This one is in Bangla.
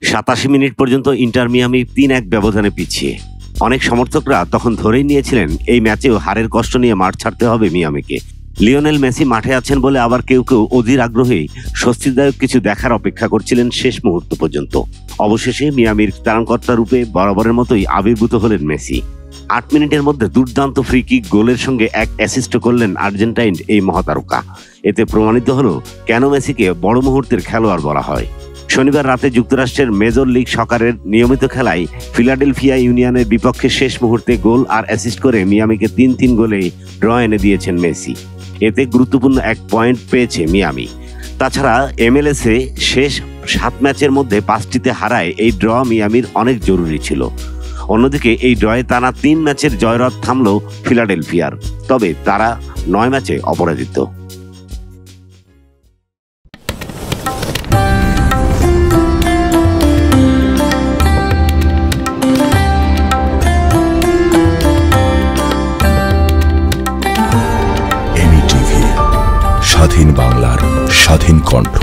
87 মিনিট পর্যন্ত ইন্টার মিয়ামি 3-1 ব্যবধানে পিছিয়ে। অনেক সমর্থকরা তখন ধরেই নিয়েছিলেন এই ম্যাচেও হারের কষ্ট নিয়ে মাঠ ছাড়তে হবে মিয়ামিকে। লিওনেল মেসি মাঠে আছেন বলে আবার কেউ কেউ অধীর আগ্রহে স্বস্তিদায়ক কিছু দেখার অপেক্ষা করছিলেন শেষ মুহূর্ত পর্যন্ত। অবশেষে মিয়ামির ত্রাণকর্তা রূপে বরাবরের মতোই আবির্ভূত হলেন মেসি। 8 মিনিটের মধ্যে দুর্দান্ত ফ্রি কিক গোলের সঙ্গে এক অ্যাসিস্ট করলেন আর্জেন্টাইন এই মহাতারকা। এতে প্রমাণিত হলো কেন মেসিকে বড় মুহূর্তের খেলোয়াড় বলা হয়। শনিবার রাতে যুক্তরাষ্ট্রের মেজর লিগ সকারের নিয়মিত খেলায় ফিলাডেলফিয়া ইউনিয়নের বিপক্ষে শেষ মুহূর্তে গোল আর অ্যাসিস্ট করে মিয়ামিকে 3-3 গোলে ড্র এনে দিয়েছেন মেসি। এতে গুরুত্বপূর্ণ 1 পয়েন্ট পেয়েছে মিয়ামি। তাছাড়া MLS-এ শেষ 7 ম্যাচের মধ্যে 5টিতে হারায় এই ড্র মিয়ামির অনেক জরুরি ছিল। অন্যদিকে এই ড্রয়ে টানা 3 ম্যাচের জয়রথ থামল ফিলাডেলফিয়ার, তবে তারা 9 ম্যাচে অপরাজিত। স্বাধীন বাংলার স্বাধীন কণ্ঠ।